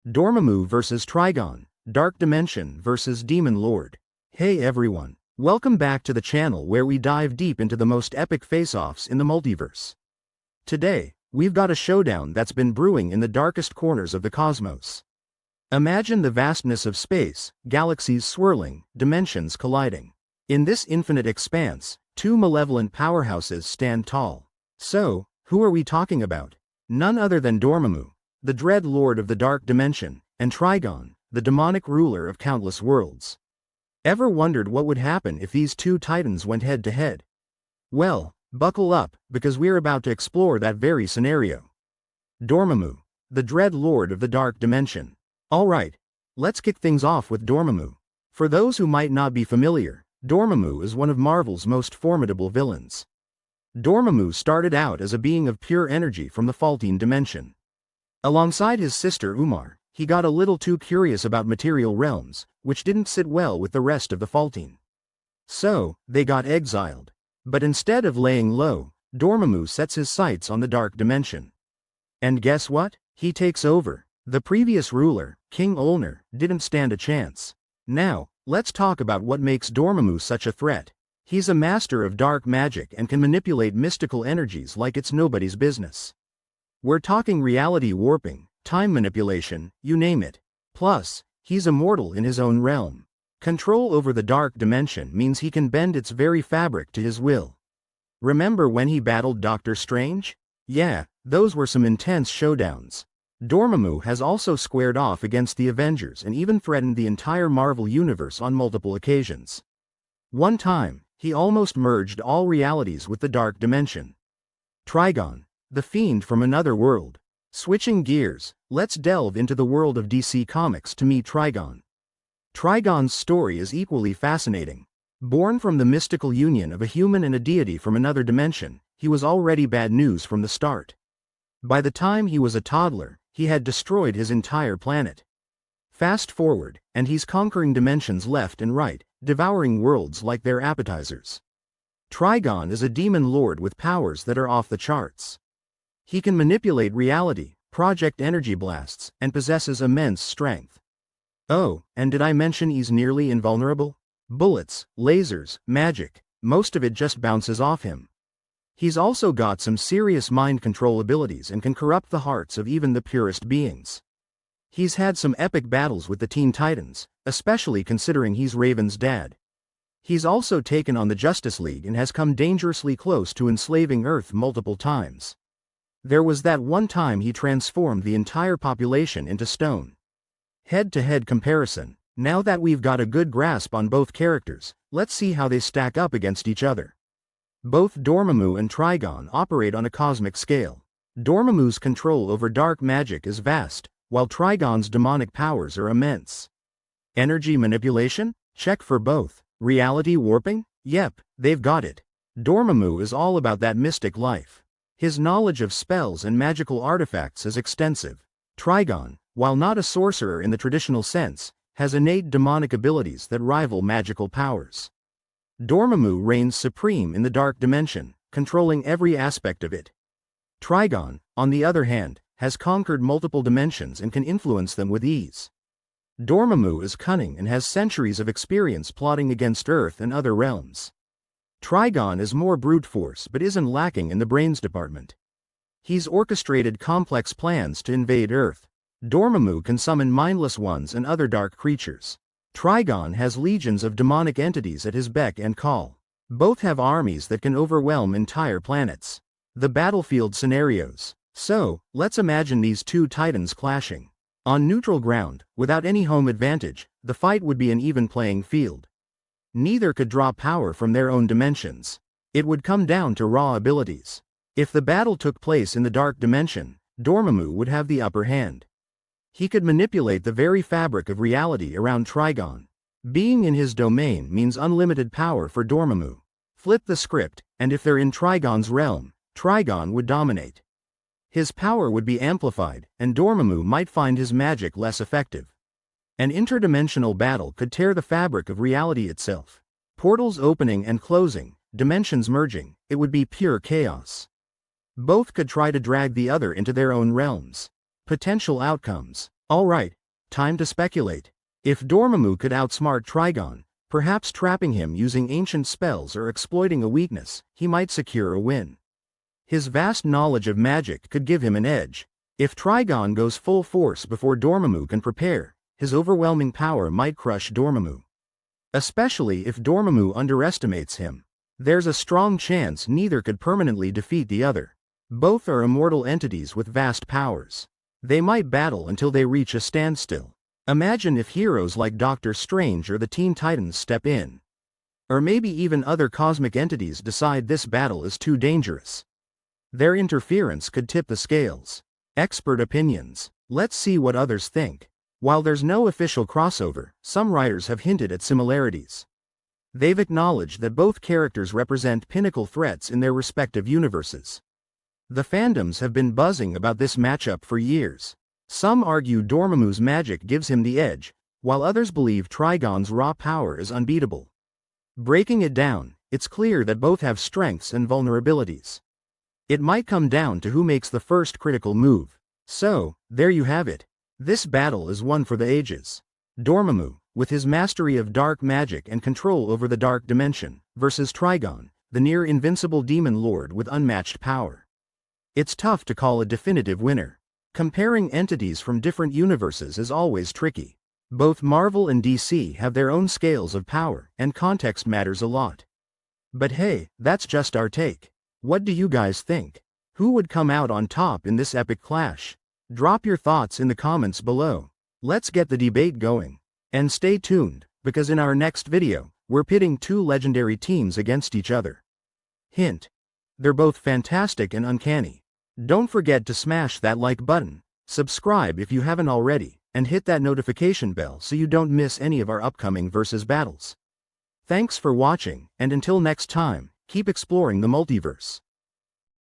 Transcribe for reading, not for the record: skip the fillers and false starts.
Dormammu vs Trigon, Dark Dimension vs Demon Lord. Hey everyone, welcome back to the channel where we dive deep into the most epic face-offs in the multiverse. Today, we've got a showdown that's been brewing in the darkest corners of the cosmos. Imagine the vastness of space, galaxies swirling, dimensions colliding. In this infinite expanse, two malevolent powerhouses stand tall. So, who are we talking about? None other than Dormammu, the dread lord of the dark dimension, and Trigon, the demonic ruler of countless worlds. Ever wondered what would happen if these two titans went head to head? Well, buckle up, because we're about to explore that very scenario. Dormammu, the dread lord of the dark dimension. Alright, let's kick things off with Dormammu. For those who might not be familiar, Dormammu is one of Marvel's most formidable villains. Dormammu started out as a being of pure energy from the Faltine dimension. Alongside his sister Umar, he got a little too curious about material realms, which didn't sit well with the rest of the Faltine. So, they got exiled. But instead of laying low, Dormammu sets his sights on the dark dimension. And guess what? He takes over. The previous ruler, King Ulnar, didn't stand a chance. Now, let's talk about what makes Dormammu such a threat. He's a master of dark magic and can manipulate mystical energies like it's nobody's business. We're talking reality warping, time manipulation, you name it. Plus, he's immortal in his own realm. Control over the dark dimension means he can bend its very fabric to his will. Remember when he battled Doctor Strange? Yeah, those were some intense showdowns. Dormammu has also squared off against the Avengers and even threatened the entire Marvel Universe on multiple occasions. One time, he almost merged all realities with the dark dimension. Trigon, the fiend from another world. Switching gears, let's delve into the world of DC Comics to meet Trigon. Trigon's story is equally fascinating. Born from the mystical union of a human and a deity from another dimension, he was already bad news from the start. By the time he was a toddler, he had destroyed his entire planet. Fast forward, and he's conquering dimensions left and right, devouring worlds like their appetizers. Trigon is a demon lord with powers that are off the charts. He can manipulate reality, project energy blasts, and possesses immense strength. Oh, and did I mention he's nearly invulnerable? Bullets, lasers, magic, most of it just bounces off him. He's also got some serious mind control abilities and can corrupt the hearts of even the purest beings. He's had some epic battles with the Teen Titans, especially considering he's Raven's dad. He's also taken on the Justice League and has come dangerously close to enslaving Earth multiple times. There was that one time he transformed the entire population into stone. Head-to-head comparison. Now that we've got a good grasp on both characters, let's see how they stack up against each other. Both Dormammu and Trigon operate on a cosmic scale. Dormammu's control over dark magic is vast, while Trigon's demonic powers are immense. Energy manipulation? Check for both. Reality warping? Yep, they've got it. Dormammu is all about that mystic life. His knowledge of spells and magical artifacts is extensive. Trigon, while not a sorcerer in the traditional sense, has innate demonic abilities that rival magical powers. Dormammu reigns supreme in the dark dimension, controlling every aspect of it. Trigon, on the other hand, has conquered multiple dimensions and can influence them with ease. Dormammu is cunning and has centuries of experience plotting against Earth and other realms. Trigon is more brute force but isn't lacking in the brains department. He's orchestrated complex plans to invade Earth. Dormammu can summon mindless ones and other dark creatures. Trigon has legions of demonic entities at his beck and call. Both have armies that can overwhelm entire planets. The battlefield scenarios. So, let's imagine these two titans clashing. On neutral ground, without any home advantage, the fight would be an even playing field. Neither could draw power from their own dimensions. It would come down to raw abilities. If the battle took place in the dark dimension, Dormammu would have the upper hand. He could manipulate the very fabric of reality around Trigon. Being in his domain means unlimited power for Dormammu. Flip the script, and if they're in Trigon's realm, Trigon would dominate. His power would be amplified, and Dormammu might find his magic less effective. An interdimensional battle could tear the fabric of reality itself. Portals opening and closing, dimensions merging, it would be pure chaos. Both could try to drag the other into their own realms. Potential outcomes. Alright, time to speculate. If Dormammu could outsmart Trigon, perhaps trapping him using ancient spells or exploiting a weakness, he might secure a win. His vast knowledge of magic could give him an edge. If Trigon goes full force before Dormammu can prepare, his overwhelming power might crush Dormammu. Especially if Dormammu underestimates him. There's a strong chance neither could permanently defeat the other. Both are immortal entities with vast powers. They might battle until they reach a standstill. Imagine if heroes like Doctor Strange or the Teen Titans step in. Or maybe even other cosmic entities decide this battle is too dangerous. Their interference could tip the scales. Expert opinions. Let's see what others think. While there's no official crossover, some writers have hinted at similarities. They've acknowledged that both characters represent pinnacle threats in their respective universes. The fandoms have been buzzing about this matchup for years. Some argue Dormammu's magic gives him the edge, while others believe Trigon's raw power is unbeatable. Breaking it down, it's clear that both have strengths and vulnerabilities. It might come down to who makes the first critical move. So, there you have it. This battle is one for the ages. Dormammu, with his mastery of dark magic and control over the dark dimension, versus Trigon, the near-invincible demon lord with unmatched power. It's tough to call a definitive winner. Comparing entities from different universes is always tricky. Both Marvel and DC have their own scales of power, and context matters a lot. But hey, that's just our take. What do you guys think? Who would come out on top in this epic clash? Drop your thoughts in the comments below. Let's get the debate going. And stay tuned, because in our next video, we're pitting two legendary teams against each other. Hint. They're both fantastic and uncanny. Don't forget to smash that like button, subscribe if you haven't already, and hit that notification bell so you don't miss any of our upcoming versus battles. Thanks for watching, and until next time, keep exploring the multiverse.